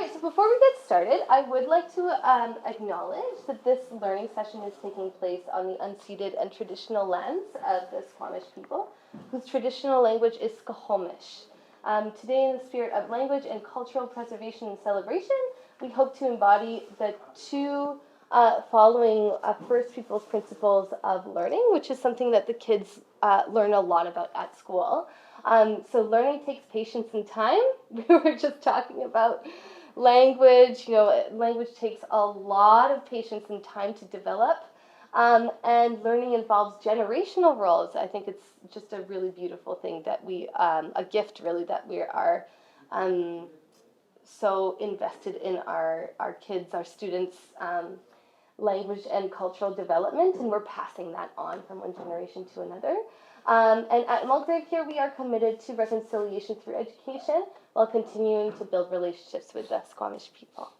right, so before we get started, I would like to acknowledge that this learning session is taking place on the unceded and traditional lands of the Squamish people, whose traditional language is Squamish. Today, in the spirit of language and cultural preservation and celebration, we hope to embody the two following First Peoples principles of learning, which is something that the kids learn a lot about at school. So learning takes patience and time. We were just talking about language. Language takes a lot of patience and time to develop. And learning involves generational roles. I think it's just a really beautiful thing that a gift really, that we are so invested in our kids, our students' language and cultural development, and we're passing that on from one generation to another. And at Mulgrave here, we are committed to reconciliation through education while continuing to build relationships with the Squamish people.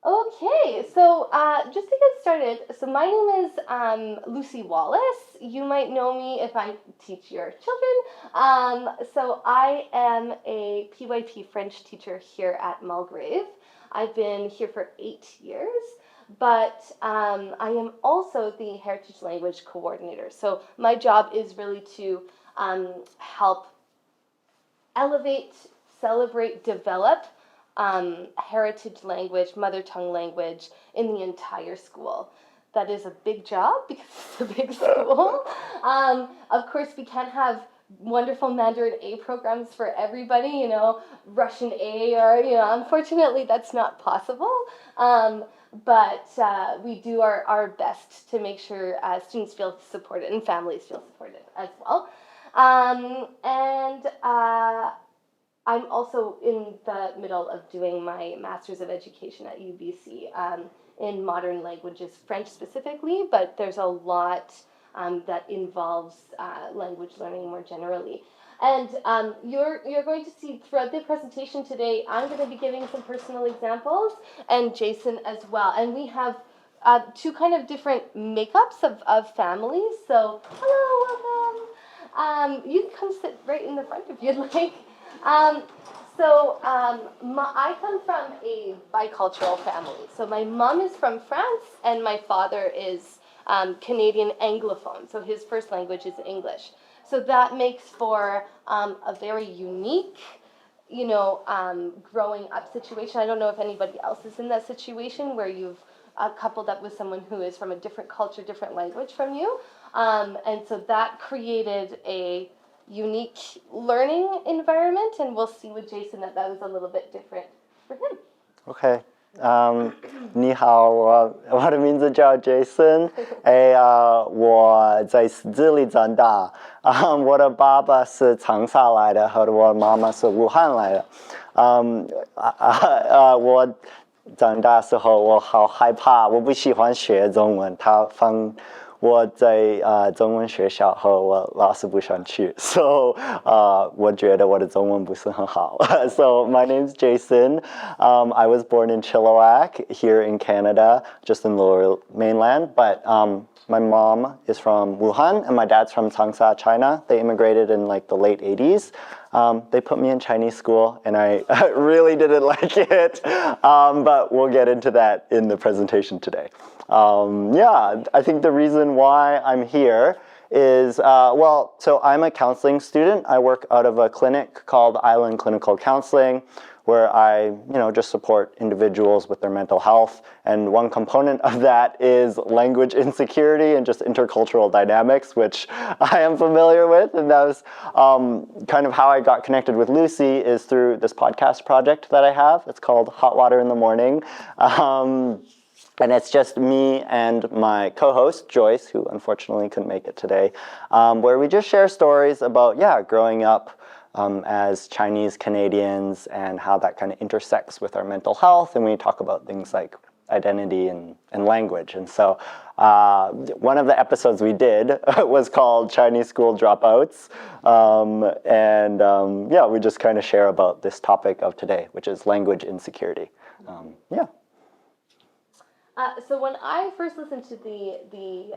Okay, so just to get started, so my name is Lucy Wallace. You might know me if I teach your children. So I am a PYP French teacher here at Mulgrave. I've been here for 8 years. But I am also the Heritage Language Coordinator. So my job is really to help elevate, celebrate, develop heritage language, mother tongue language in the entire school. That is a big job because it's a big school. Of course, we can't have wonderful Mandarin A programs for everybody, Russian A, or, unfortunately that's not possible. But we do our best to make sure students feel supported and families feel supported as well. And I'm also in the middle of doing my Master's of Education at UBC in modern languages, French specifically, but there's a lot that involves language learning more generally. And you're going to see throughout the presentation today, I'm going to be giving some personal examples, and Jason as well. And we have two kind of different makeups of families. So, hello, welcome. You can come sit right in the front if you'd like. I come from a bicultural family. So my mom is from France, and my father is Canadian Anglophone. So his first language is English. So that makes for a very unique, growing up situation. I don't know if anybody else is in that situation where you've coupled up with someone who is from a different culture, different language from you. And so that created a unique learning environment, and we'll see with Jason that was a little bit different for him. Okay. 你好，我的名字叫 Jason， 我在这里长大，我的爸爸是长沙来的，和我妈妈是武汉来的，我长大时候我好害怕，我不喜欢学中文，他放我在中文学校和我老师不想去 ，so 我觉得我的中文不是很好。So my name's Jason. I was born in Tsleil-Waututh here in Canada, just in the Lower Mainland. But my mom is from Wuhan and my dad's from Changsha, China. They immigrated in like the late 80s. They put me in Chinese school and I really didn't like it. But we'll get into that in the presentation today. I think the reason why I'm here is, so I'm a counseling student. I work out of a clinic called Island Clinical Counseling, where I, just support individuals with their mental health. And one component of that is language insecurity and just intercultural dynamics, which I am familiar with. And that was kind of how I got connected with Lucy, is through this podcast project that I have. It's called Hot Water in the Morning. And it's just me and my co-host, Joyce, who unfortunately couldn't make it today, where we just share stories about, growing up as Chinese Canadians and how that kind of intersects with our mental health. And we talk about things like identity and language. And so one of the episodes we did was called Chinese School Dropouts. We just kind of share about this topic of today, which is language insecurity. So when I first listened to the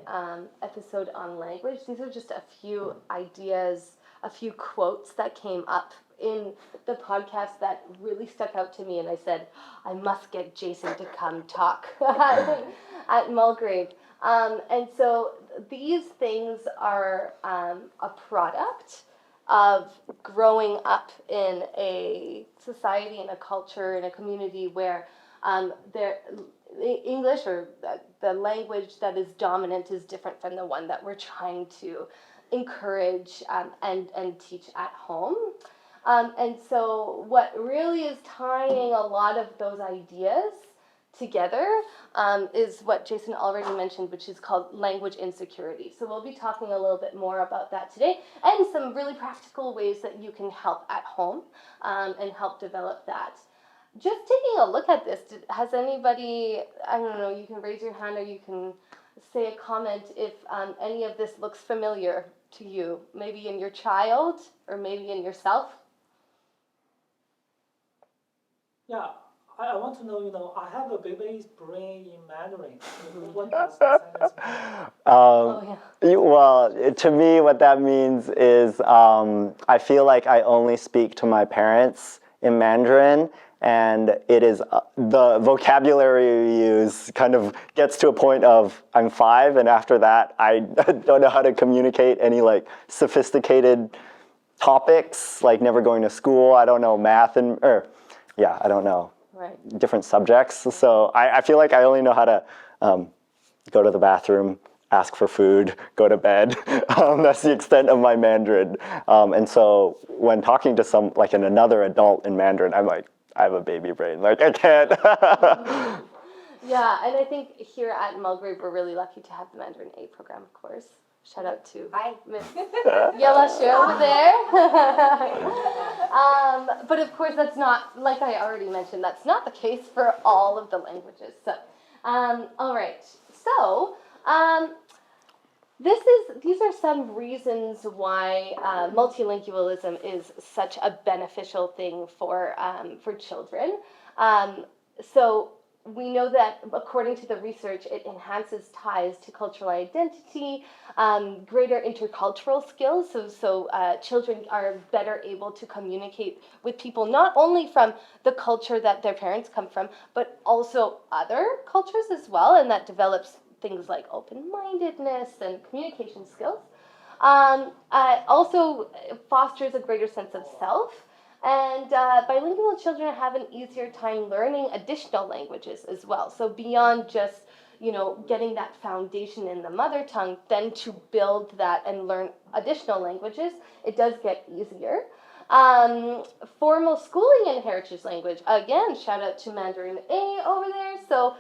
episode on language, these are just a few ideas, a few quotes that came up in the podcast that really stuck out to me, and I said, I must get Jason to come talk at Mulgrave. And so these things are a product of growing up in a society, in a culture, in a community where English, or the language that is dominant, is different from the one that we're trying to encourage and teach at home. And so what really is tying a lot of those ideas together is what Jason already mentioned, which is called language insecurity. So we'll be talking a little bit more about that today, and some really practical ways that you can help at home and help develop that. Just taking a look at this, has anybody, I don't know, you can raise your hand or you can say a comment if any of this looks familiar to you, maybe in your child or maybe in yourself? Yeah, I want to know, I have a baby's brain in Mandarin. What does that sentence mean? Well, to me, what that means is I feel like I only speak to my parents in Mandarin, and it is the vocabulary we use kind of gets to a point of I'm 5, and after that I don't know how to communicate any like sophisticated topics, like never going to school. I don't know math I don't know different subjects. So I feel like I only know how to go to the bathroom, ask for food, go to bed. That's the extent of my Mandarin. And so when talking to another adult in Mandarin, I'm like, I have a baby brain. Like, I can't. Yeah, and I think here at Mulgrave, we're really lucky to have the Mandarin A program, of course. Shout out to Miss Yella Shu over there. But of course, that's not, like I already mentioned, that's not the case for all of the languages. So, all right. So, these are some reasons why multilingualism is such a beneficial thing for children. So we know that according to the research, it enhances ties to cultural identity, greater intercultural skills. So children are better able to communicate with people not only from the culture that their parents come from, but also other cultures as well, and that develops things like open-mindedness and communication skills. Also fosters a greater sense of self. And bilingual children have an easier time learning additional languages as well. So beyond just, getting that foundation in the mother tongue, then to build that and learn additional languages, it does get easier. Formal schooling in heritage language, again, shout out to Mandarin A over there, so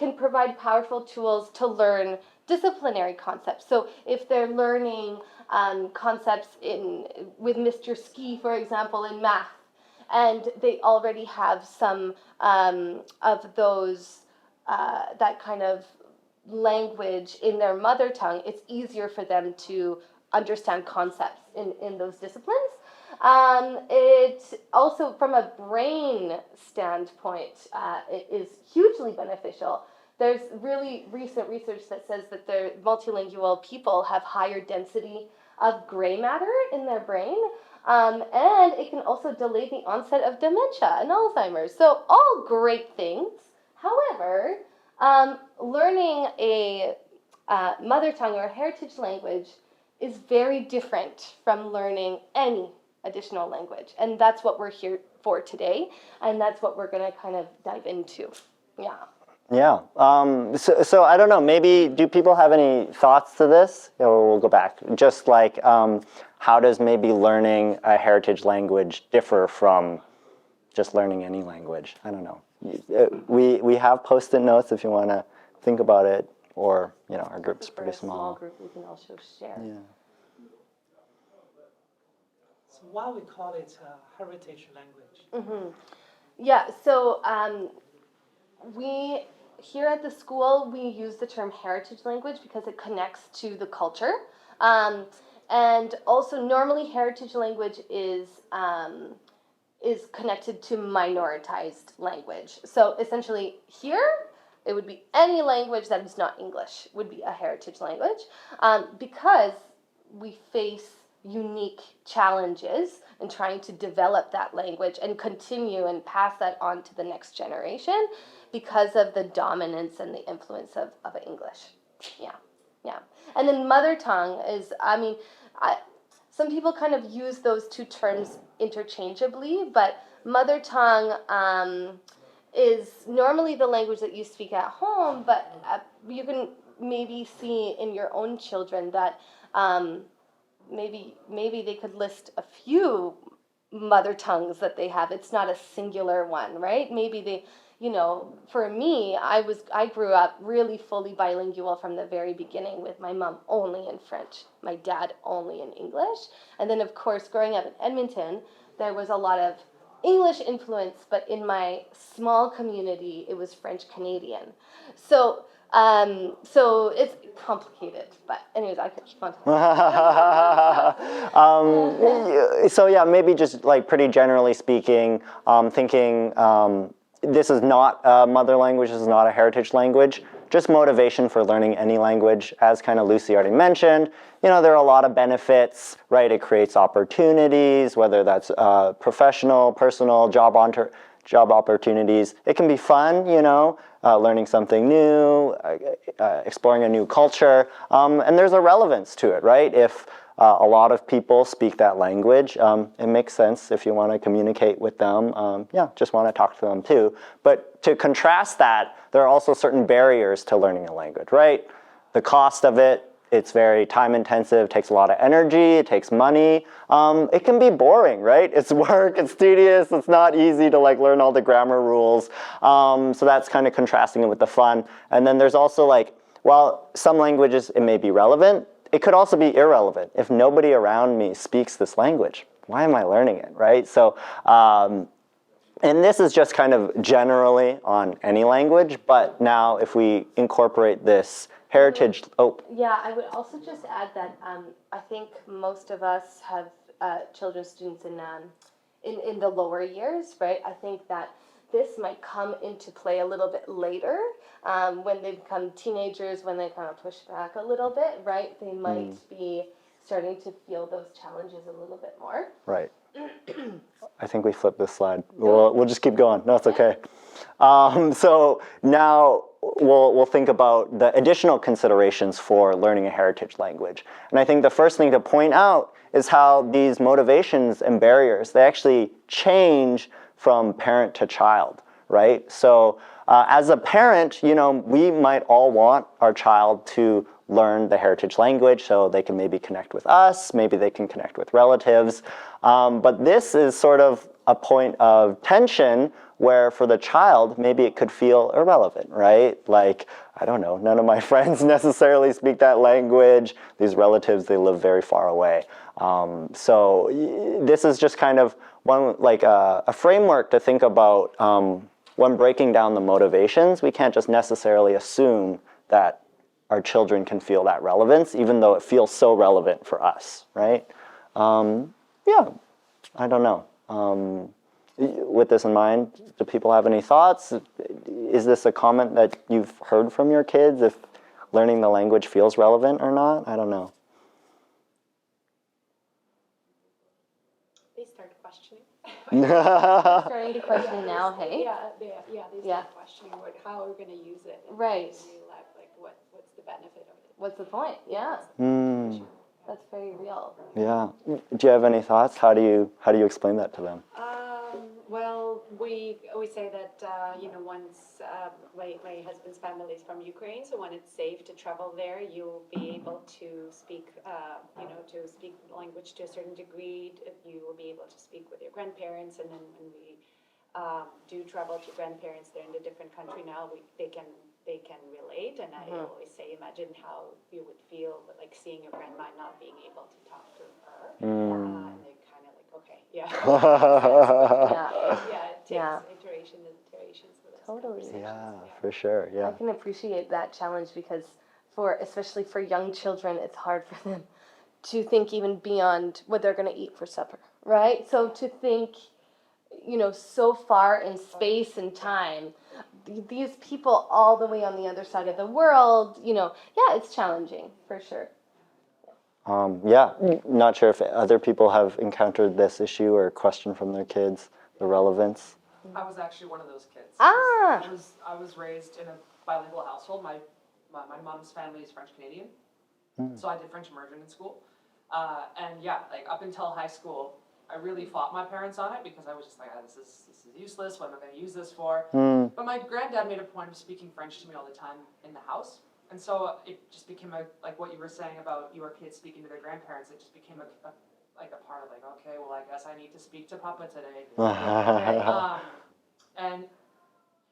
can provide powerful tools to learn disciplinary concepts. So if they're learning concepts with Mr. Ski, for example, in math, and they already have some of those, that kind of language in their mother tongue, it's easier for them to understand concepts in those disciplines. It also, from a brain standpoint, it is hugely beneficial. There's really recent research that says that the multilingual people have higher density of gray matter in their brain, and it can also delay the onset of dementia and Alzheimer's. So all great things. However, learning a mother tongue or a heritage language is very different from learning any additional language. And that's what we're here for today, and that's what we're going to kind of dive into. Yeah. Yeah. So I don't know, maybe do people have any thoughts to this? Or we'll go back. Just like how does maybe learning a heritage language differ from just learning any language? I don't know. We have post-it notes if you want to think about it, or our group's pretty small. Group, we can also share. Yeah. So why we call it a heritage language? Mm-hmm. Yeah, so we, here at the school, we use the term heritage language because it connects to the culture. And also, normally heritage language is connected to minoritized language. So essentially here, it would be any language that is not English would be a heritage language, because we face unique challenges in trying to develop that language and continue and pass that on to the next generation because of the dominance and the influence of English. Yeah, yeah. And then mother tongue is, some people kind of use those two terms interchangeably, but mother tongue is normally the language that you speak at home, but you can maybe see in your own children that maybe they could list a few mother tongues that they have. It's not a singular one, right? Maybe they, for me, I grew up really fully bilingual from the very beginning, with my mom only in French, my dad only in English. And then, of course, growing up in Edmonton, there was a lot of English influence, but in my small community, it was French Canadian. So it's complicated, but anyways, I could keep on talking. So yeah, maybe just like pretty generally speaking, thinking this is not a mother language, this is not a heritage language. Just motivation for learning any language, as kind of Lucy already mentioned. There are a lot of benefits, right? It creates opportunities, whether that's professional, personal, job opportunities. It can be fun, learning something new, exploring a new culture, and there's a relevance to it, right? If a lot of people speak that language, it makes sense if you want to communicate with them. Just want to talk to them too. But to contrast that, there are also certain barriers to learning a language, right? The cost of it, it's very time intensive, takes a lot of energy, it takes money. It can be boring, right? It's work, it's tedious, it's not easy to learn all the grammar rules. So that's kind of contrasting it with the fun. And then there's also while some languages, it may be relevant, it could also be irrelevant. If nobody around me speaks this language, why am I learning it, right? So, and this is just kind of generally on any language, but now if we incorporate this heritage, Yeah, I would also just add that I think most of us have children, students in the lower years, right? I think that this might come into play a little bit later when they become teenagers, when they kind of push back a little bit, right? They might be starting to feel those challenges a little bit more. Right. I think we flipped this slide. We'll just keep going. No, it's okay. So now we'll think about the additional considerations for learning a heritage language. And I think the first thing to point out is how these motivations and barriers, they actually change from parent to child, right? So as a parent, we might all want our child to learn the heritage language so they can maybe connect with us, maybe they can connect with relatives. But this is sort of a point of tension where for the child, maybe it could feel irrelevant, right? I don't know, none of my friends necessarily speak that language. These relatives, they live very far away. So this is just kind of one, a framework to think about when breaking down the motivations. We can't just necessarily assume that our children can feel that relevance, even though it feels so relevant for us, right? I don't know. With this in mind, do people have any thoughts? Is this a comment that you've heard from your kids, if learning the language feels relevant or not? I don't know. They start questioning. Starting to question now, hey? They start questioning how we're going to use it. Right. What's the benefit of it? What's the point? Yeah. That's very real. Yeah. Do you have any thoughts? How do you explain that to them? Well, we say that once my husband's family is from Ukraine, so when it's safe to travel there, you'll be able to speak to speak the language to a certain degree. You will be able to speak with your grandparents, and then when we do travel to grandparents, they're in a different country now. They can relate, and I always say, imagine how you would feel like seeing your grandma not being able to talk to her. And they're kind of like, okay, yeah. It takes iterations for this. Totally. Yeah, for sure. Yeah. I can appreciate that challenge because especially for young children, it's hard for them to think even beyond what they're going to eat for supper, right? So to think, so far in space and time, these people all the way on the other side of the world, it's challenging for sure. Yeah, not sure if other people have encountered this issue or question from their kids, the relevance. I was actually one of those kids. Ah. I was raised in a bilingual household. My mom's family is French Canadian, so I did French immersion in school. And yeah, like up until high school, I really fought my parents on it because I was just like, this is useless. What am I going to use this for? But my granddad made a point of speaking French to me all the time in the house. And so it just became like what you were saying about your kids speaking to their grandparents, it just became a part of like, okay, well, I guess I need to speak to Papa today. And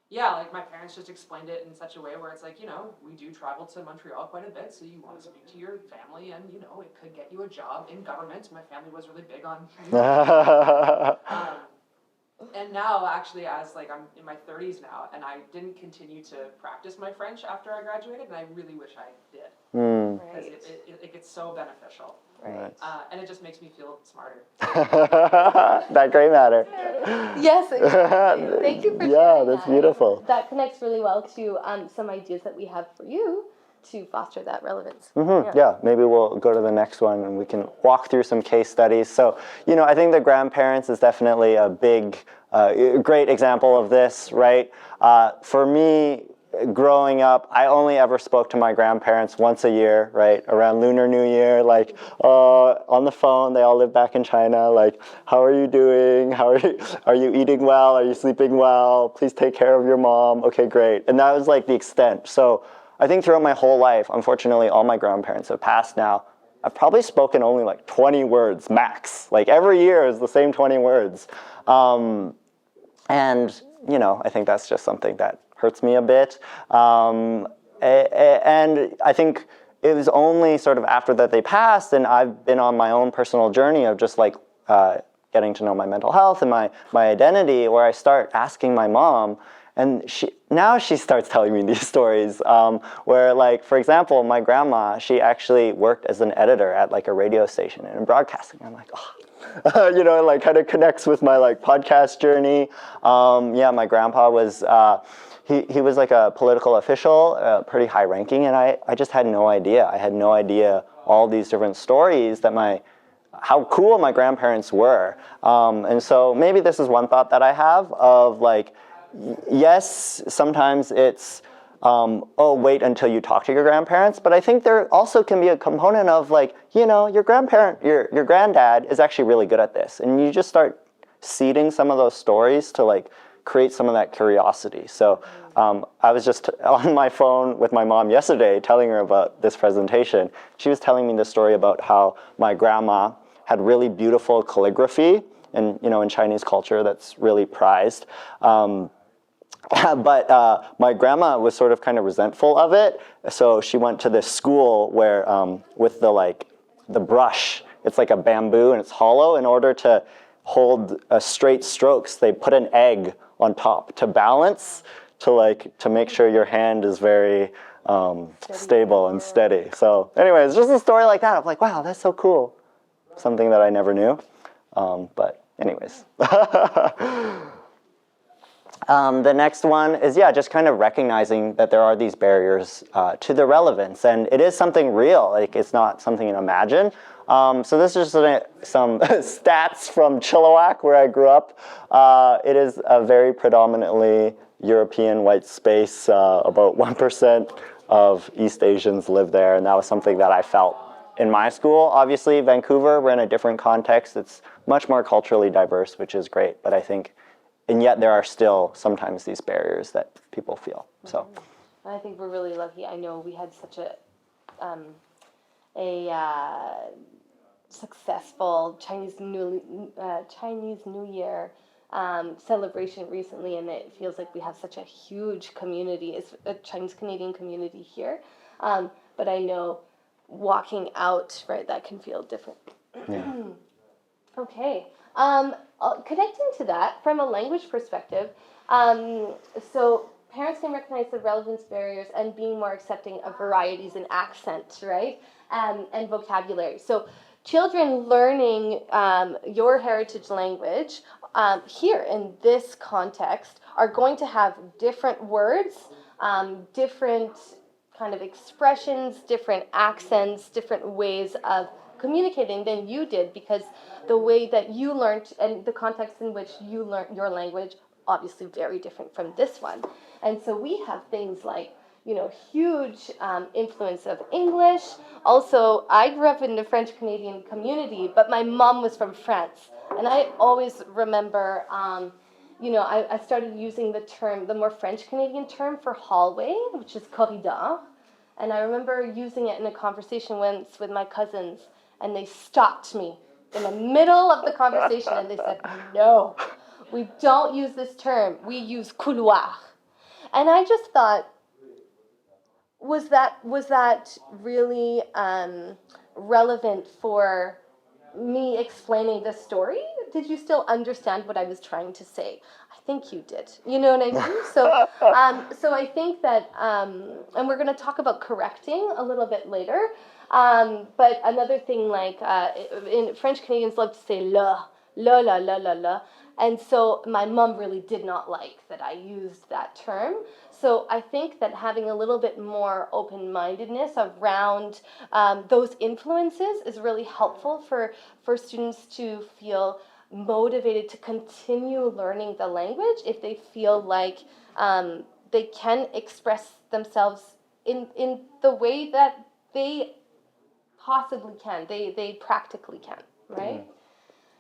yeah, like my parents just explained it in such a way where it's like, we do travel to Montreal quite a bit, so you want to speak to your family and, it could get you a job in government. My family was really big on and now, actually, as like I'm in my 30s now, and I didn't continue to practice my French after I graduated, and I really wish I did, because it gets so beneficial, and it just makes me feel smarter. That gray matter. Yes, exactly. Thank you for sharing Yeah, that's that. beautiful. That connects really well to some ideas that we have for you to foster that relevance. Yeah, maybe we'll go to the next one and we can walk through some case studies. So, I think the grandparents is definitely a big, great example of this, right? For me, growing up, I only ever spoke to my grandparents once a year, right? Around Lunar New Year, like on the phone. They all live back in China. Like, how are you doing? Are you eating well? Are you sleeping well? Please take care of your mom. Okay, great. And that was like the extent. So I think throughout my whole life, unfortunately, all my grandparents have passed now. I've probably spoken only like 20 words max. Like every year is the same 20 words. And, I think that's just something that hurts me a bit. And I think it was only sort of after that they passed and I've been on my own personal journey of just like getting to know my mental health and my identity, where I start asking my mom. And she starts telling me these stories where, like, for example, my grandma, she actually worked as an editor at like a radio station and in broadcasting. I'm like, like kind of connects with my like podcast journey. My grandpa was, he was like a political official, pretty high ranking, and I just had no idea. I had no idea all these different stories that how cool my grandparents were. And so maybe this is one thought that I have of like, yes, sometimes it's, wait until you talk to your grandparents. But I think there also can be a component of like, your grandparent, your granddad is actually really good at this. And you just start seeding some of those stories to like create some of that curiosity. So I was just on my phone with my mom yesterday telling her about this presentation. She was telling me the story about how my grandma had really beautiful calligraphy. And, in Chinese culture, that's really prized. But my grandma was sort of kind of resentful of it. So she went to this school where with the brush, it's like a bamboo and it's hollow. In order to hold straight strokes, they put an egg on top to balance, to make sure your hand is very stable and steady. So anyways, just a story like that. I'm like, wow, that's so cool. Something that I never knew. But anyways. The next one is, just kind of recognizing that there are these barriers to the relevance. And it is something real. Like, it's not something you imagine. So this is just some stats from Tsleil-Waututh, where I grew up. It is a very predominantly European white space. About 1% of East Asians live there. And that was something that I felt in my school. Obviously, Vancouver, we're in a different context. It's much more culturally diverse, which is great. But I think, and yet there are still sometimes these barriers that people feel. So, I think we're really lucky. I know we had such a successful Chinese New Year celebration recently, and it feels like we have such a huge community. It's a Chinese Canadian community here, but I know walking out, right, that can feel different. yeah. Okay. Connecting to that, from a language perspective, so parents can recognize the relevance barriers and being more accepting of varieties in accent, right, and vocabulary. So children learning your heritage language here in this context are going to have different words, different kind of expressions, different accents, different ways of communicating than you did, because the way that you learned and the context in which you learned your language, obviously very different from this one. And so we have things like, huge influence of English. Also, I grew up in the French Canadian community, but my mom was from France. And I always remember, I started using the more French Canadian term for hallway, which is corridor. And I remember using it in a conversation once with my cousins, and they stopped me in the middle of the conversation and they said, no, we don't use this term, we use couloir. And I just thought, was that really relevant for me explaining the story? Did you still understand what I was trying to say? I think you did. You know what I mean? So I think that, and we're going to talk about correcting a little bit later. But another thing, like in French Canadians love to say la, la, la, la, la, la. And so my mom really did not like that I used that term. So I think that having a little bit more open-mindedness around those influences is really helpful for students to feel motivated to continue learning the language if they feel like they can express themselves in the way that they possibly can, they practically can, right?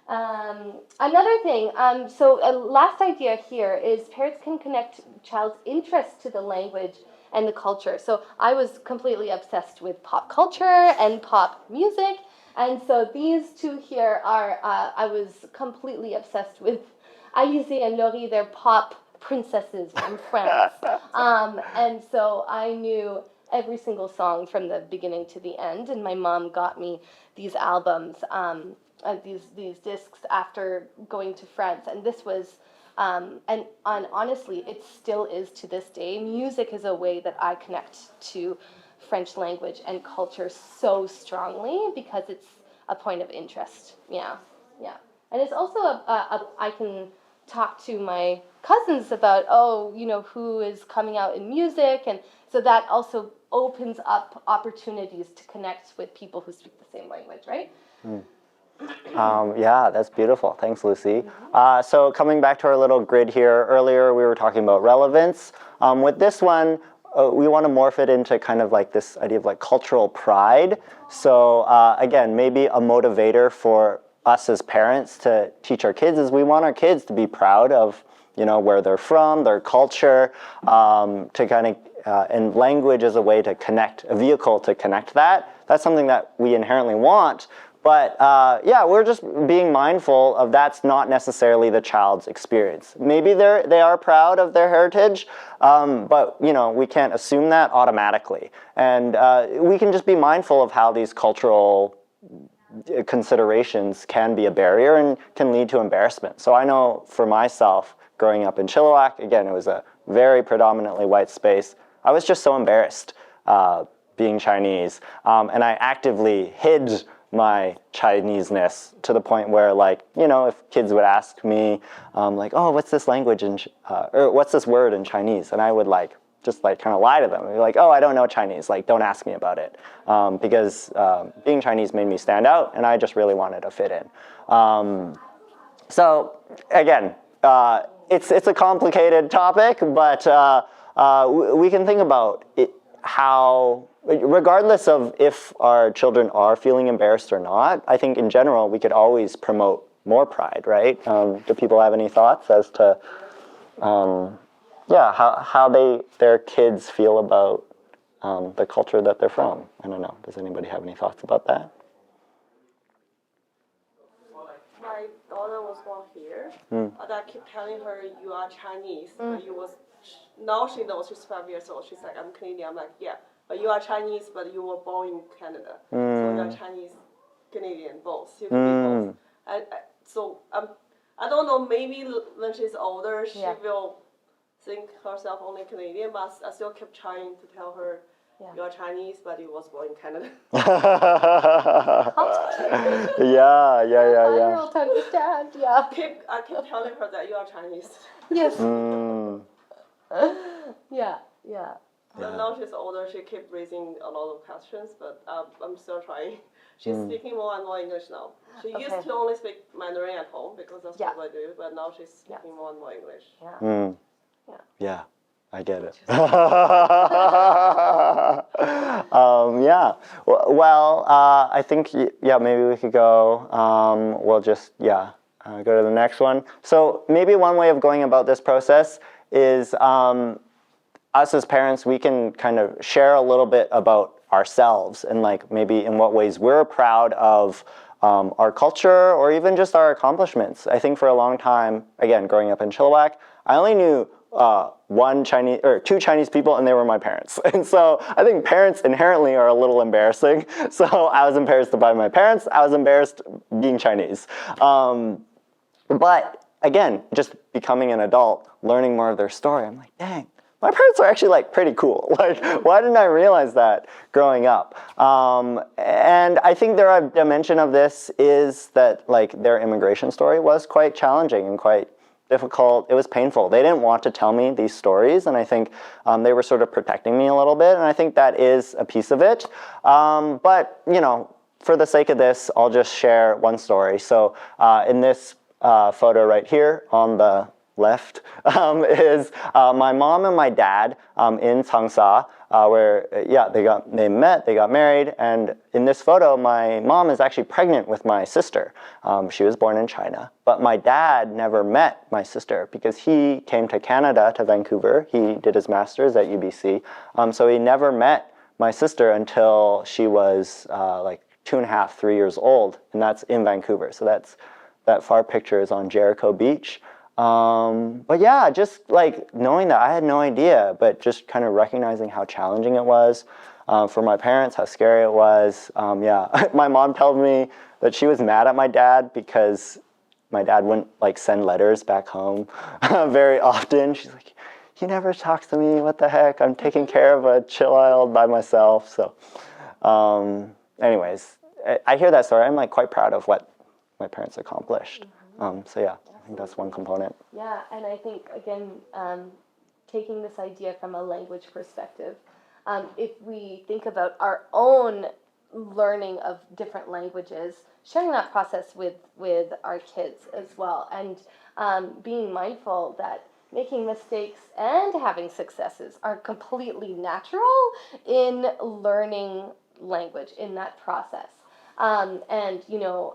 Another thing, so a last idea here is parents can connect child's interest to the language and the culture. So I was completely obsessed with pop culture and pop music, and so these two here are, I was completely obsessed with Alizé and Laurie, they're pop princesses from France. And so I knew every single song from the beginning to the end, and my mom got me these albums, these discs after going to France, and this was, and honestly, it still is to this day. Music is a way that I connect to French language and culture so strongly because it's a point of interest. Yeah. And it's also I can talk to my cousins about, who is coming out in music, and so that also opens up opportunities to connect with people who speak the same language, right? Yeah, that's beautiful. Thanks, Lucy. So coming back to our little grid here, earlier we were talking about relevance. With this one, we want to morph it into kind of like this idea of like cultural pride. So again, maybe a motivator for us as parents to teach our kids is we want our kids to be proud of, where they're from, their culture, to kind of, and language is a way to connect, a vehicle to connect that. That's something that we inherently want. But we're just being mindful of that's not necessarily the child's experience. Maybe they are proud of their heritage, but we can't assume that automatically. And we can just be mindful of how these cultural considerations can be a barrier and can lead to embarrassment. So I know for myself, growing up in Tsleil-Waututh, again, it was a very predominantly white space. I was just so embarrassed being Chinese, and I actively hid my Chinese-ness to the point where, if kids would ask me, oh, what's this language or what's this word in Chinese? And I would just kind of lie to them. I'd be like, oh, I don't know Chinese. Don't ask me about it. Because being Chinese made me stand out, and I just really wanted to fit in. So again, it's a complicated topic, but we can think about it, how, regardless of if our children are feeling embarrassed or not, I think in general we could always promote more pride, right? Do people have any thoughts as to how their kids feel about the culture that they're from? I don't know. Does anybody have any thoughts about that? My daughter was born here, and I keep telling her, you are Chinese. But now she knows she's 5 years old. She's like, I'm Canadian. I'm like, yeah, but you are Chinese, but you were born in Canada. So you are Chinese, Canadian, both. You can be both. I don't know, maybe when she's older, she will think herself only Canadian, but I still keep trying to tell her, you are Chinese, but you was born in Canada. Yeah. 5-year-old to understand, I keep telling her that you are Chinese. Yes. Yeah. But Yeah. now she's older, she keeps raising a lot of questions, but I'm still trying. She's speaking more and more English now. She used to only speak Mandarin at home because that's what I do, but now she's speaking more and more English. Yeah. Yeah, I get it. Yeah. Well, I think maybe we could go. We'll just go to the next one. So maybe one way of going about this process is us as parents, we can kind of share a little bit about ourselves and like maybe in what ways we're proud of our culture or even just our accomplishments. I think for a long time, again, growing up in Chilliwack, I only knew two Chinese people, and they were my parents. And so I think parents inherently are a little embarrassing. So I was embarrassed by my parents. I was embarrassed being Chinese. But again, just becoming an adult, learning more of their story, I'm like, dang, my parents are actually like pretty cool. Like, why didn't I realize that growing up? And I think a dimension of this is that like their immigration story was quite challenging and quite difficult. It was painful. They didn't want to tell me these stories, and I think they were sort of protecting me a little bit, and I think that is a piece of it. But, you know, for the sake of this, I'll just share one story. So in this photo right here on the left is my mom and my dad in Changsha, where they met, they got married, and in this photo, my mom is actually pregnant with my sister. She was born in China, but my dad never met my sister because he came to Canada, to Vancouver. He did his master's at UBC, so he never met my sister until she was like 2.5, 3 years old, and that's in Vancouver. So that far picture is on Jericho Beach. But yeah, just like knowing that I had no idea, but just kind of recognizing how challenging it was for my parents, how scary it was. My mom told me that she was mad at my dad because my dad wouldn't like send letters back home very often. She's like, he never talks to me, what the heck? I'm taking care of a child by myself. So anyways, I hear that story. I'm like quite proud of what my parents accomplished. So yeah. I think that's one component. Yeah, and I think, again, taking this idea from a language perspective, if we think about our own learning of different languages, sharing that process with our kids as well, and being mindful that making mistakes and having successes are completely natural in learning language in that process. And, you know,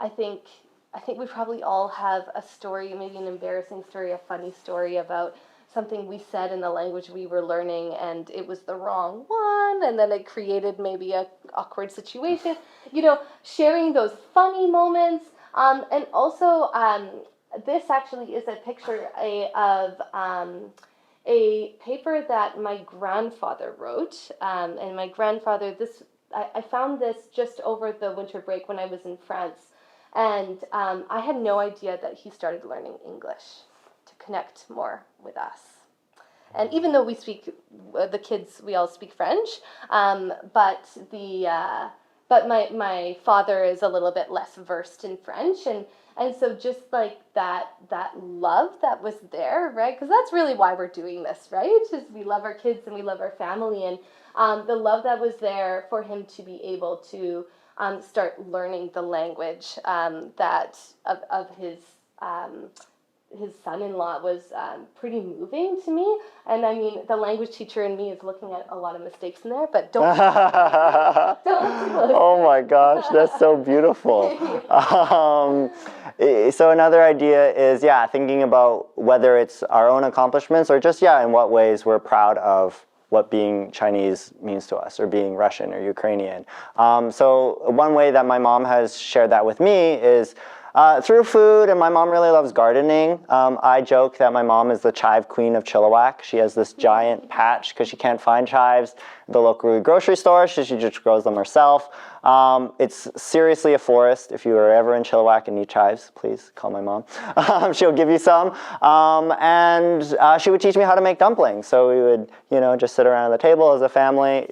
I think we probably all have a story, maybe an embarrassing story, a funny story about something we said in the language we were learning and it was the wrong one, and then it created maybe an awkward situation. You know, sharing those funny moments. And also, this actually is a picture of a paper that my grandfather wrote. And my grandfather, I found this just over the winter break when I was in France. And I had no idea that he started learning English to connect more with us. And even though we all speak French, but my father is a little bit less versed in French, and so just like that love that was there, right? Because that's really why we're doing this, right? Is we love our kids and we love our family, and the love that was there for him to be able to start learning the language that of his son-in-law was pretty moving to me. And I mean, the language teacher in me is looking at a lot of mistakes in there, but don't Oh my gosh, that's so beautiful. So another idea is, thinking about whether it's our own accomplishments or just, in what ways we're proud of what being Chinese means to us, or being Russian or Ukrainian. So one way that my mom has shared that with me is through food, and my mom really loves gardening. I joke that my mom is the chive queen of Chilliwack. She has this giant patch because she can't find chives, the local grocery store. She just grows them herself. It's seriously a forest. If you are ever in Tsleil-Waututh and need chives, please call my mom. She'll give you some. And she would teach me how to make dumplings. So we would, just sit around the table as a family.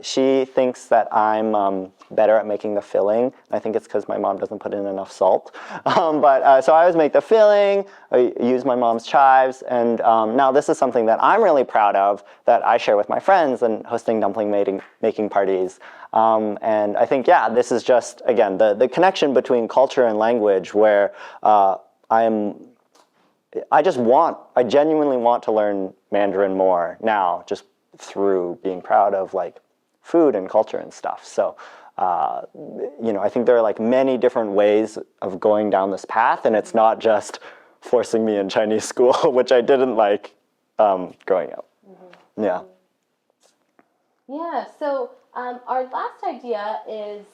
She thinks that I'm better at making the filling. I think it's because my mom doesn't put in enough salt. So I always make the filling, I use my mom's chives, and now this is something that I'm really proud of that I share with my friends and hosting dumpling making parties. And I think, this is just, again, the connection between culture and language where I genuinely want to learn Mandarin more now, just through being proud of food and culture and stuff. So, I think there are many different ways of going down this path, and it's not just forcing me in Chinese school, which I didn't like growing up. Mm-hmm. Yeah. Yeah, so our last idea is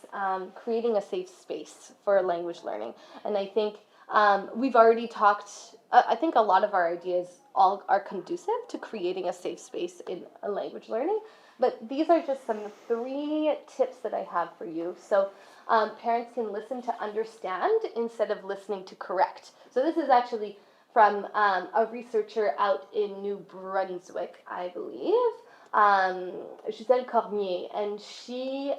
creating a safe space for language learning. And I think we've already talked, I think a lot of our ideas all are conducive to creating a safe space in language learning. But these are just some 3 tips that I have for you. So parents can listen to understand instead of listening to correct. So this is actually from a researcher out in New Brunswick, I believe. Giselle Cormier, and she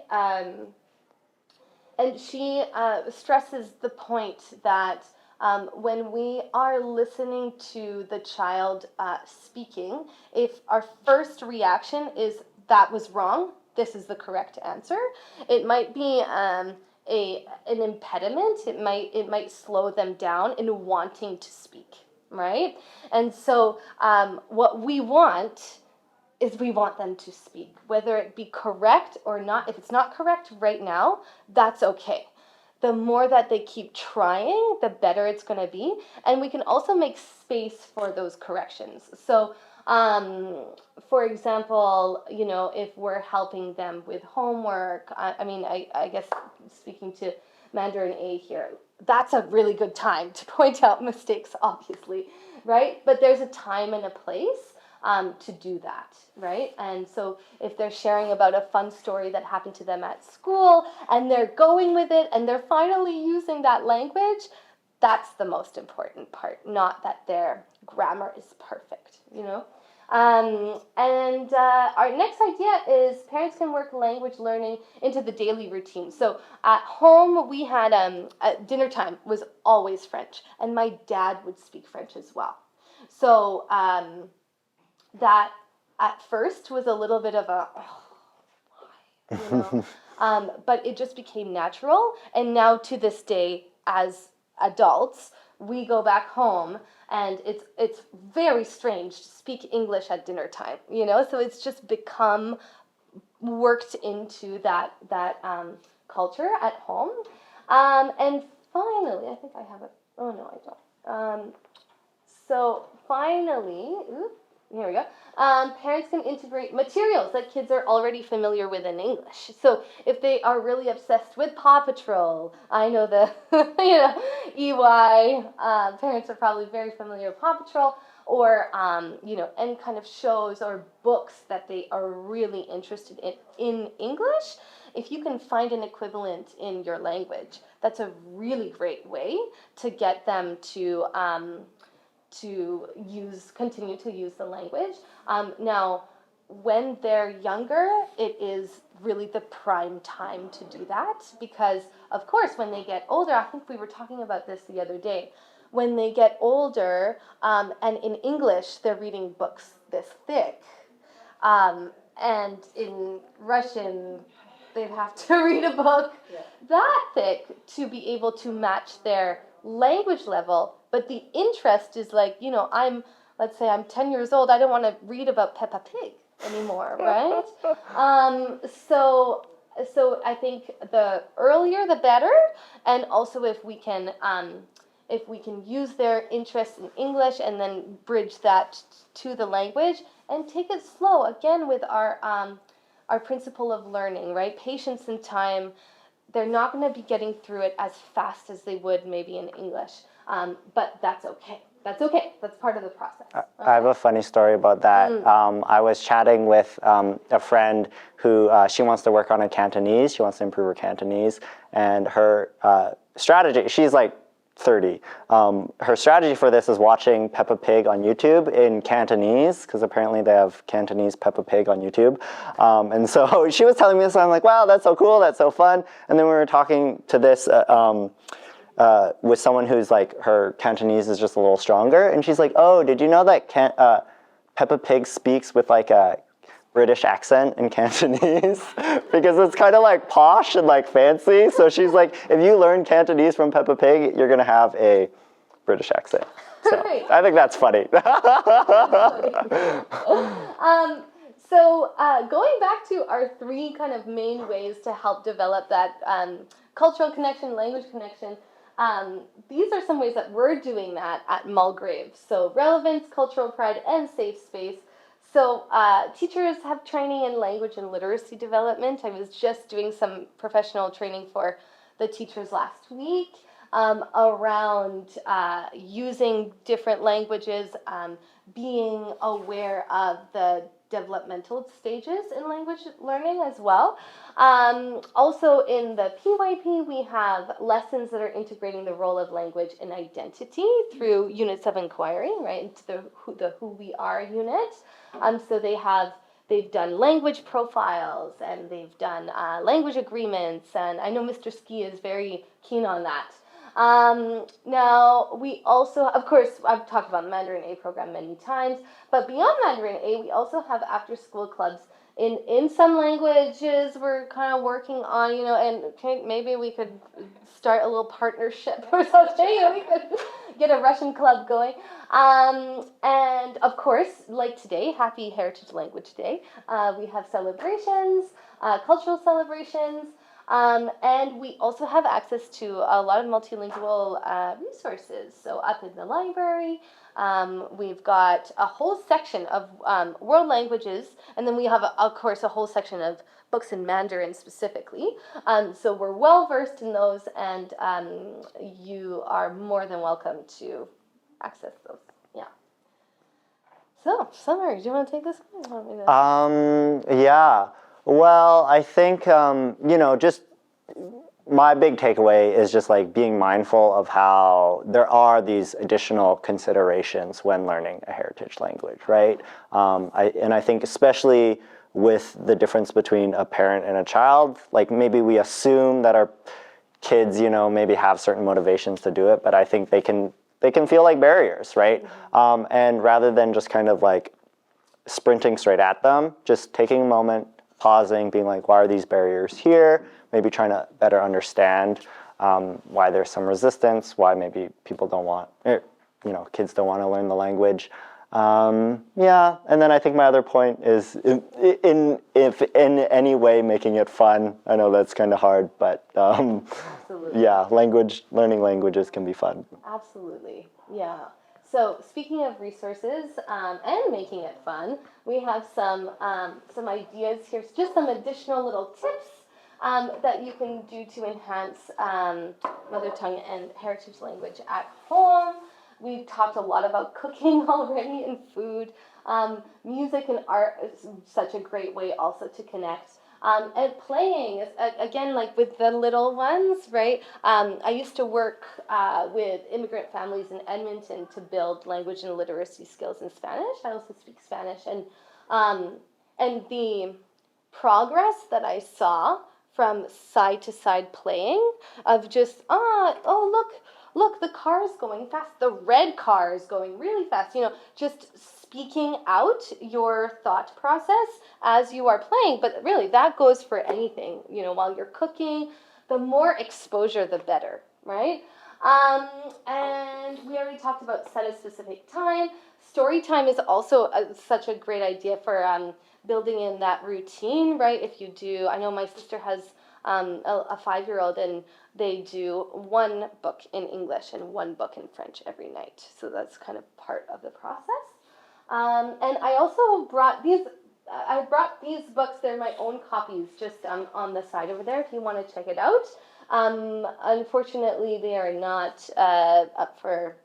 stresses the point that when we are listening to the child speaking, if our first reaction is that was wrong, this is the correct answer, it might be an impediment. It might slow them down in wanting to speak, right? And so what we want is we want them to speak, whether it be correct or not. If it's not correct right now, that's okay. The more that they keep trying, the better it's going to be. And we can also make space for those corrections. So, for example, if we're helping them with homework, I guess speaking to Mandarin A here, that's a really good time to point out mistakes, obviously, right? But there's a time and a place to do that, right? And so if they're sharing about a fun story that happened to them at school and they're going with it and they're finally using that language, that's the most important part, not that their grammar is perfect, And our next idea is parents can work language learning into the daily routine. So at home, we had at dinner time was always French, and my dad would speak French as well. So that at first was a little bit of a, why, but it just became natural. And now to this day, as adults, we go back home and it's very strange to speak English at dinner time, so it's just become worked into that culture at home. And finally, I think I have oh no, I don't. So finally, here we go. Parents can integrate materials that kids are already familiar with in English. So if they are really obsessed with Paw Patrol, I know the, EY, parents are probably very familiar with Paw Patrol, or, any kind of shows or books that they are really interested in English. If you can find an equivalent in your language, that's a really great way to get them to continue to use the language. Now, when they're younger, it is really the prime time to do that because, of course, when they get older, I think we were talking about this the other day, when they get older, and in English, they're reading books this thick, and in Russian, they'd have to read a book that thick to be able to match their language level, but the interest is let's say I'm 10 years old, I don't want to read about Peppa Pig anymore, right? So I think the earlier the better, and also if we can use their interest in English and then bridge that to the language and take it slow, again with our principle of learning, right? Patience and time. They're not going to be getting through it as fast as they would maybe in English, but that's okay. that's okay. That's part of the process. I have a funny story about that. I was chatting with a friend who she wants to work on her Cantonese. She wants to improve her Cantonese, and her strategy. She's like 30. Her strategy for this is watching Peppa Pig on YouTube in Cantonese, because apparently they have Cantonese Peppa Pig on YouTube. And so she was telling me this, and I'm like, wow, that's so cool, that's so fun. And then we were talking to this with someone who's like, her Cantonese is just a little stronger. And she's like, oh, did you know that Peppa Pig speaks with like a British accent in Cantonese? Because it's kind of like posh and like fancy. So she's like, if you learn Cantonese from Peppa Pig, you're going to have a British accent. So I think that's funny. So going back to our three kind of main ways to help develop that cultural connection, language connection, these are some ways that we're doing that at Mulgrave. So relevance, cultural pride, and safe space. So teachers have training in language and literacy development. I was just doing some professional training for the teachers last week around using different languages, being aware of the developmental stages in language learning as well. Also in the PYP, we have lessons that are integrating the role of language and identity through units of inquiry, right, into the Who We Are unit. So they've done language profiles, and they've done language agreements, and I know Mr. Ski is very keen on that. Now, we also, of course, I've talked about the Mandarin A program many times, but beyond Mandarin A, we also have after-school clubs in some languages we're kind of working on, and maybe we could start a little partnership or something, we could get a Russian club going. And of course, like today, Happy Heritage Language Day, we have celebrations, cultural celebrations, and we also have access to a lot of multilingual resources. So up in the library, we've got a whole section of world languages, and then we have, of course, a whole section of books in Mandarin specifically. So we're well versed in those, and you are more than welcome to access those. Yeah. So, Summer, do you want to take this one? Yeah. Well, I think, just my big takeaway is just like being mindful of how there are these additional considerations when learning a heritage language, right? I think especially with the difference between a parent and a child, like maybe we assume that our kids, maybe have certain motivations to do it, but I think they can feel like barriers, right? And rather than just kind of like sprinting straight at them, just taking a moment, pausing, being like, why are these barriers here? Maybe trying to better understand why there's some resistance, why maybe people don't want, kids don't want to learn the language. And then I think my other point is if in any way making it fun. I know that's kind of hard, but Absolutely. Yeah, learning languages can be fun. Absolutely, yeah. So speaking of resources and making it fun, we have some ideas here, just some additional little tips that you can do to enhance mother tongue and heritage language at home. We've talked a lot about cooking already and food. Music and art is such a great way also to connect. And playing, again, like with the little ones, right? I used to work with immigrant families in Edmonton to build language and literacy skills in Spanish. I also speak Spanish. And the progress that I saw from side to side playing of just, look, the car is going fast. The red car is going really fast. Just speaking out your thought process as you are playing. But really, that goes for anything. While you're cooking, the more exposure, the better, right? And we already talked about set a specific time. Story time is also such a great idea for building in that routine, right? If you do, I know my sister has a 5-year-old, and they do one book in English and one book in French every night. So that's kind of part of the process. And I also brought these books. They're my own copies, just on the side over there if you want to check it out. Unfortunately, they are not up for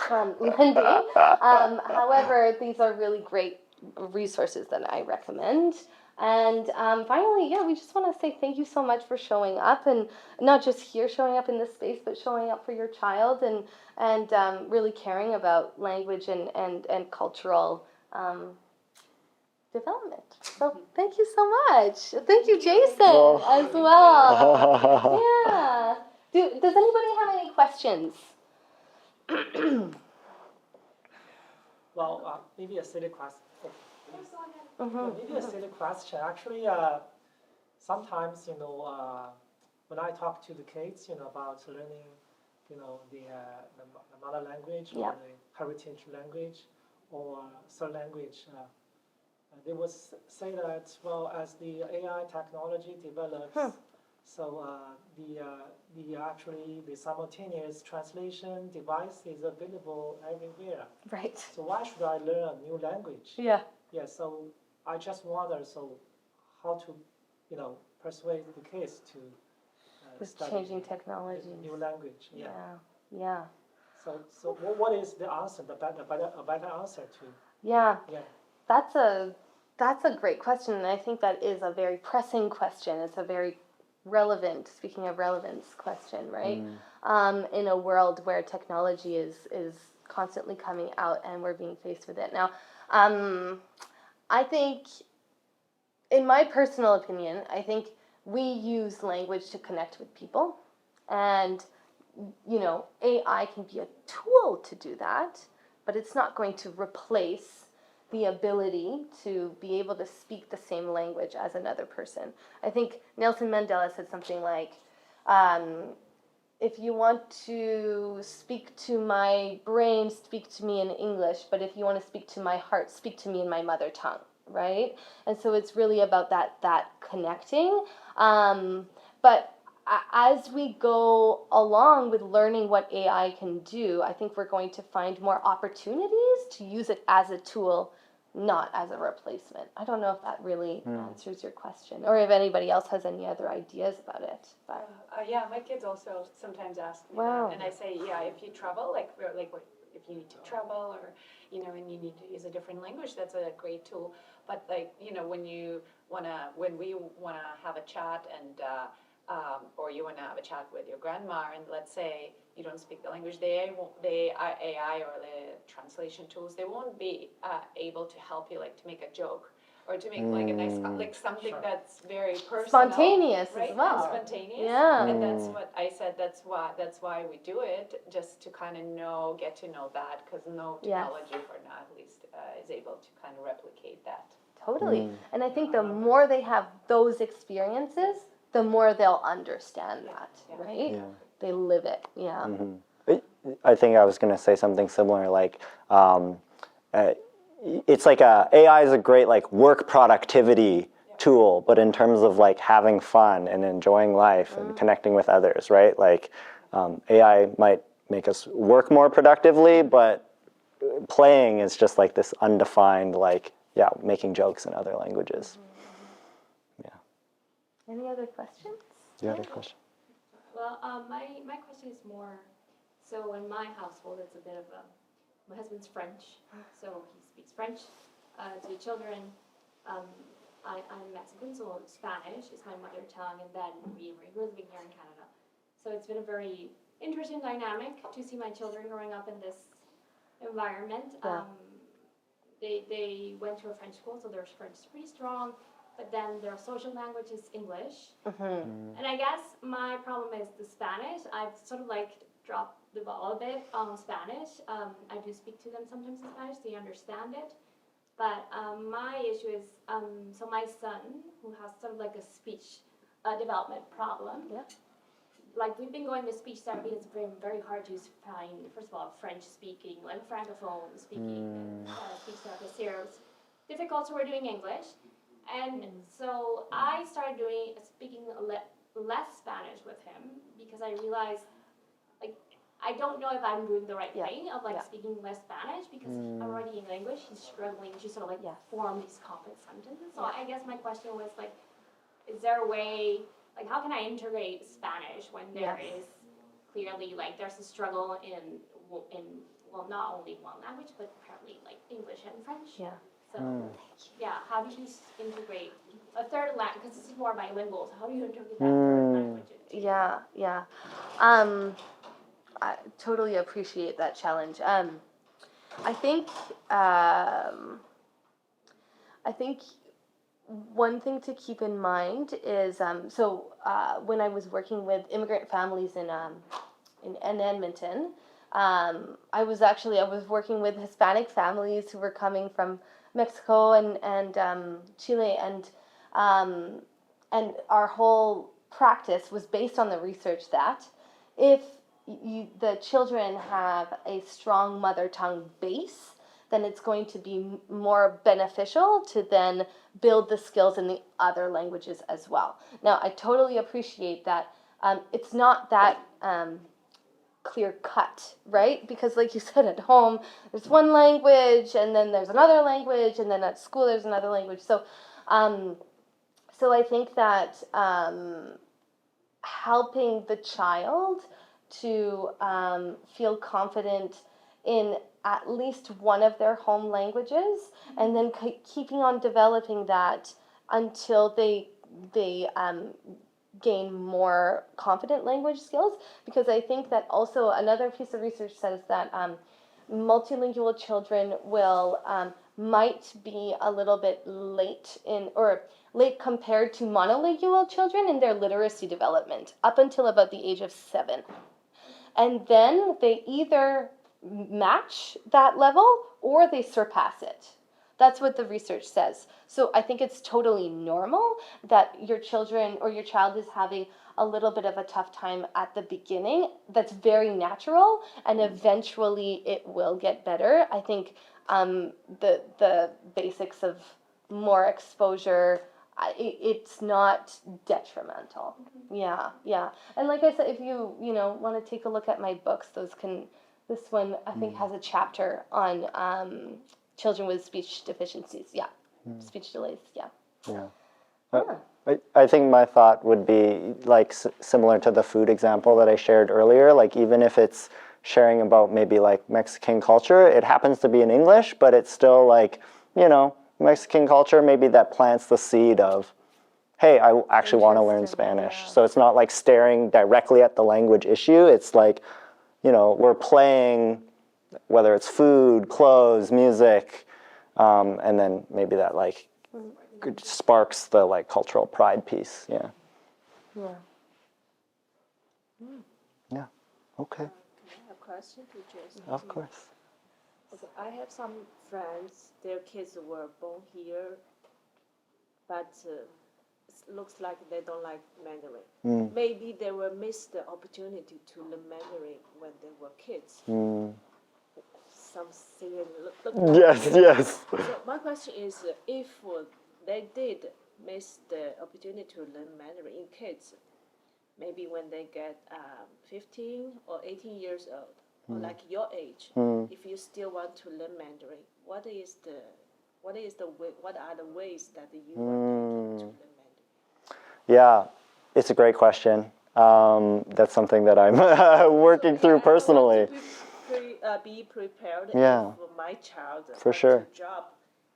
lending. However, these are really great resources that I recommend. And finally, yeah, we just want to say thank you so much for showing up, and not just here showing up in this space, but showing up for your child and really caring about language and cultural development. So thank you so much. Thank you, Jason, as well. Yeah. Does anybody have any questions? Well, maybe a silly question. Maybe a silly question. Actually, sometimes, when I talk to the kids, about learning, the mother language or the heritage language or third language, they would say that, well, as the AI technology develops, so the simultaneous translation device is available everywhere. Right. So why should I learn a new language? Yeah. Yeah. So I just wonder, how to, persuade the kids to With study changing technology. new language. Yeah. Yeah. So what is the answer? A better answer to? Yeah. Yeah. That's a great question, and I think that is a very pressing question. It's a very relevant, speaking of relevance, question, right? In a world where technology is constantly coming out and we're being faced with it. Now, I think, in my personal opinion, I think we use language to connect with people, and AI can be a tool to do that, but it's not going to replace the ability to be able to speak the same language as another person. I think Nelson Mandela said something like, if you want to speak to my brain, speak to me in English, but if you want to speak to my heart, speak to me in my mother tongue, right? And so it's really about that connecting. But as we go along with learning what AI can do, I think we're going to find more opportunities to use it as a tool, not as a replacement. I don't know if that really answers your question, or if anybody else has any other ideas about it. But yeah, my kids also sometimes ask me Wow. that, and I say, yeah, if you travel, if you need to travel, or and you need to use a different language, that's a great tool. But when we wanna have a chat and or you wanna have a chat with your grandma, and let's say you don't speak the language, AI or the translation tools, they won't be able to help you to make a joke or to make a nice something that's very personal, spontaneous, right? as well. And spontaneous. Yeah. And that's what I said. That's why we do it, just to kind of get to know that, because no technology for now at least is able to kind of replicate that. Totally. And I think the more they have those experiences, the more they'll understand that, right? Yeah. They live it. Yeah. I think I was going to say something similar, it's like AI is a great work productivity tool, but in terms of having fun and enjoying life and connecting with others, right? AI might make us work more productively, but playing is just this undefined, making jokes in other languages. Any other questions? You had a question? Well, my question is more, so in my household, it's a bit of my husband's French, so he speaks French to the children. I'm Mexican, so Spanish is my mother tongue, and then we're living here in Canada. So it's been a very interesting dynamic to see my children growing up in this environment. Yeah. They went to a French school, so their French is pretty strong. But then their social language is English. And I guess my problem is the Spanish. I've sort of dropped the ball a bit on Spanish. I do speak to them sometimes in Spanish, they understand it. But my issue is, so my son, who has sort of a speech development problem, we've been going to speech therapy, it's been very hard to find, first of all, French-speaking, Francophone speaking speech therapists here. It's difficult, so we're doing English. And so I started speaking less Spanish with him, because I realized, I don't know if I'm doing the right thing of speaking less Spanish, because already in English he's struggling to sort of form these complex sentences. So I guess my question was is there a way, how can I integrate Spanish when there is clearly there's a struggle in well, not only one language, but apparently like English and French. Yeah. So, yeah, how do you integrate a third language? Because this is more bilingual, so how do you integrate that third language? Yeah, yeah. I totally appreciate that challenge. I think one thing to keep in mind is when I was working with immigrant families in Edmonton, I was working with Hispanic families who were coming from Mexico and Chile, and our whole practice was based on the research that if the children have a strong mother tongue base, then it's going to be more beneficial to then build the skills in the other languages as well. Now, I totally appreciate that it's not that clear cut, right? Because like you said, at home, there's one language, and then there's another language, and then at school there's another language. So I think that helping the child to feel confident in at least one of their home languages, and then keeping on developing that until they gain more confident language skills. Because I think that also another piece of research says that multilingual children will might be a little bit late compared to monolingual children in their literacy development up until about the age of 7. And then they either match that level or they surpass it. That's what the research says. So I think it's totally normal that your children or your child is having a little bit of a tough time at the beginning. That's very natural, and eventually it will get better. I think the basics of more exposure, it's not detrimental. Yeah. And like I said, if you want to take a look at my books, this one I think has a chapter on children with speech deficiencies. Yeah. Speech delays. Yeah. I think my thought would be like similar to the food example that I shared earlier. Like even if it's sharing about maybe like Mexican culture, it happens to be in English, but it's still like, Mexican culture, maybe that plants the seed of, hey, I actually want to learn Spanish. Yeah. So it's not like staring directly at the language issue. It's like, we're playing, whether it's food, clothes, music, and then maybe that like sparks the like cultural pride piece. Yeah. Okay. Can I have a question to Jason? Of course. Okay, I have some friends, their kids were born here, but it looks like they don't like Mandarin. Maybe they will miss the opportunity to learn Mandarin when they were kids. Some serious Yes. So my question is, if they did miss the opportunity to learn Mandarin in kids, maybe when they get 15 or 18 years old, or like your age, if you still want to learn Mandarin, what are the ways that you are taking to learn Mandarin? Yeah, it's a great question. That's something that I'm working through personally. Be prepared for my child for sure job,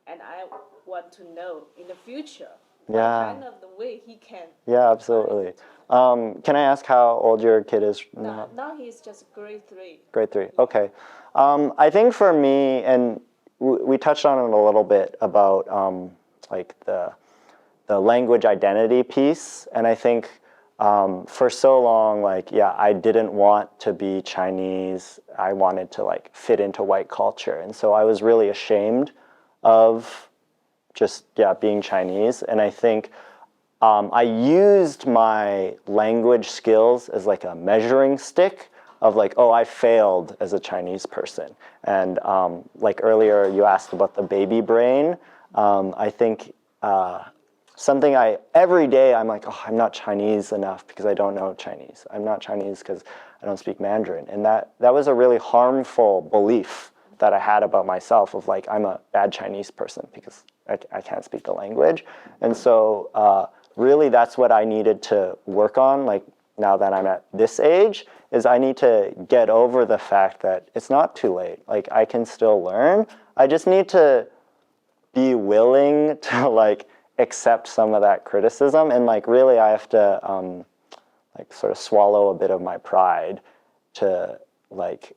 and I want to know in the future what kind of the way he can. Yeah, absolutely. Can I ask how old your kid is now? Now he's just grade 3. Grade 3. Okay. I think for me, and we touched on it a little bit about like the language identity piece, and I think for so long, I didn't want to be Chinese. I wanted to fit into white culture, and so I was really ashamed of just being Chinese. And I think I used my language skills as a measuring stick of I failed as a Chinese person. And earlier you asked about the baby brain. I think something every day I'm I'm not Chinese enough because I don't know Chinese. I'm not Chinese because I don't speak Mandarin. And that was a really harmful belief that I had about myself of I'm a bad Chinese person because I can't speak the language. And so really that's what I needed to work on, now that I'm at this age is I need to get over the fact that it's not too late. Like, I can still learn. I just need to be willing to like accept some of that criticism, and like really I have to like sort of swallow a bit of my pride to like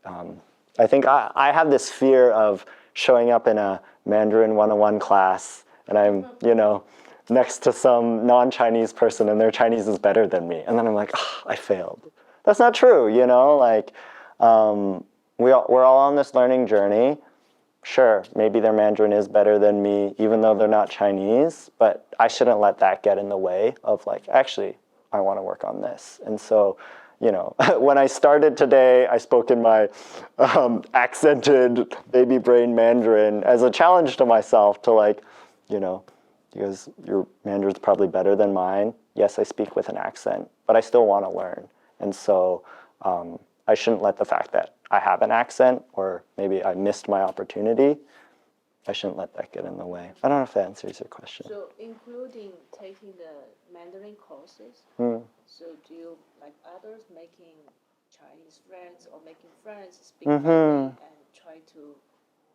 I think I have this fear of showing up in a Mandarin 101 class and I'm, you know, next to some non-Chinese person and their Chinese is better than me, and then I'm like, oh, I failed. That's not true, you know, like we're all on this learning journey. Sure, maybe their Mandarin is better than me, even though they're not Chinese, but I shouldn't let that get in the way of like, actually, I want to work on this. And so, you know, when I started today, I spoke in my accented baby brain Mandarin as a challenge to myself to like, you know, because your Mandarin's probably better than mine. Yes, I speak with an accent, but I still want to learn. And so I shouldn't let the fact that I have an accent, or maybe I missed my opportunity, I shouldn't let that get in the way. I don't know if that answers your question. So including taking the Mandarin courses, so do you, like others, making Chinese friends or making friends speak Mandarin and try to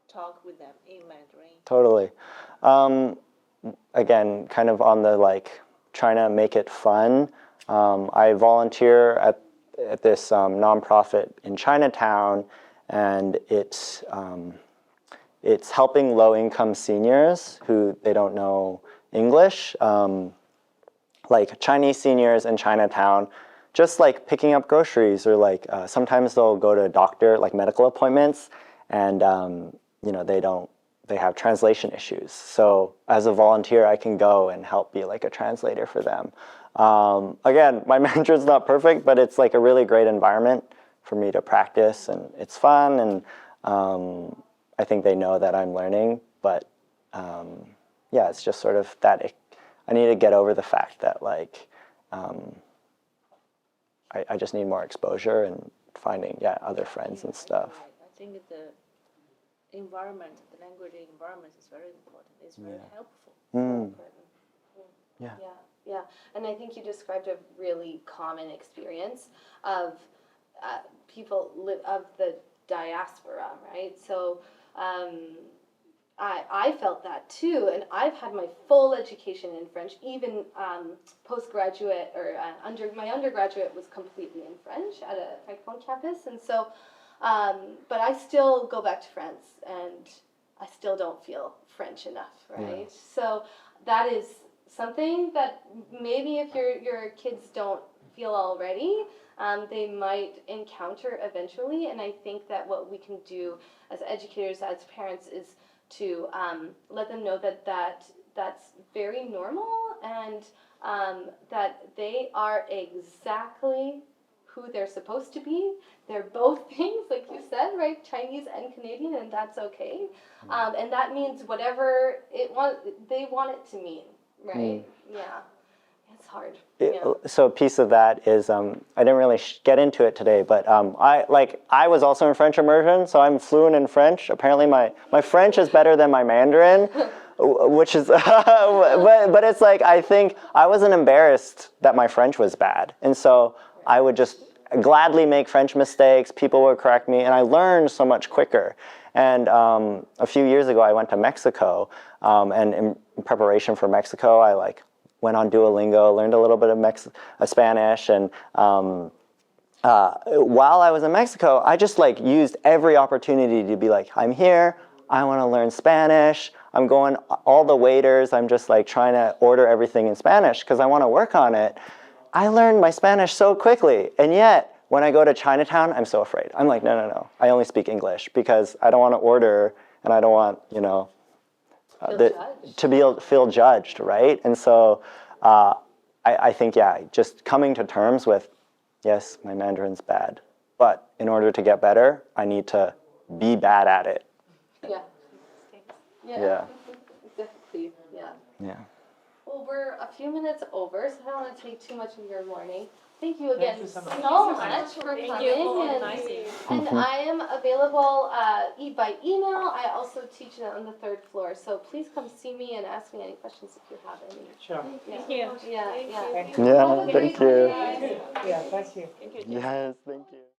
talk with them in Mandarin? Totally. Again, kind of on the like trying to make it fun, I volunteer at this nonprofit in Chinatown, and it's helping low-income seniors who they don't know English, like Chinese seniors in Chinatown, just like picking up groceries, or like sometimes they'll go to a doctor, like medical appointments, and you know, they have translation issues. So as a volunteer, I can go and help be like a translator for them. Again, my Mandarin's not perfect, but it's like a really great environment for me to practice, and it's fun, and I think they know that I'm learning, but yeah, it's just sort of that I need to get over the fact that like I just need more exposure and finding other friends and stuff. I think the environment, the language environment is very important. It's very helpful. Yeah. Yeah, and I think you described a really common experience of people of the diaspora, right? So I felt that too, and I've had my full education in French, even postgraduate or my undergraduate was completely in French at a francophone campus, and so, but I still go back to France, and I still don't feel French enough, right? Yeah. So that is something that maybe if your kids don't feel already, they might encounter eventually. And I think that what we can do as educators, as parents, is to let them know that that's very normal, and that they are exactly who they're supposed to be. They're both things, like you said, right? Chinese and Canadian, and that's okay. And that means whatever they want it to mean. Right. Yeah. It's hard. So a piece of that is I didn't really get into it today, but I was also in French immersion, so I'm fluent in French. Apparently my French is better than my Mandarin, which is but it's like I think I wasn't embarrassed that my French was bad, and so I would just gladly make French mistakes. People would correct me, and I learned so much quicker. And a few years ago, I went to Mexico, and in preparation for Mexico, I like went on Duolingo, learned a little bit of Spanish, and while I was in Mexico, I just like used every opportunity to be like, I'm here, I want to learn Spanish. I'm going all the waiters. I'm just like trying to order everything in Spanish because I want to work on it. I learned my Spanish so quickly, and yet when I go to Chinatown, I'm so afraid. I'm like, no. I only speak English because I don't want to order, and I don't want, you know, to feel judged, right? And so I think, just coming to terms with, yes, my Mandarin's bad, but in order to get better, I need to be bad at it. Yeah. Exactly. Yeah. Well, we're a few minutes over, so I don't want to take too much of your morning. Thank you again you so much. so much for Thank coming. you for And, organizing. and I am available by email. I also teach on the 3rd floor, so please come see me and ask me any questions if you have any. Sure. Thank you. Yeah, yeah. Thank you. Yeah, Have a thank great you. day. Yeah, thank you. Thank you. Yes, thank you.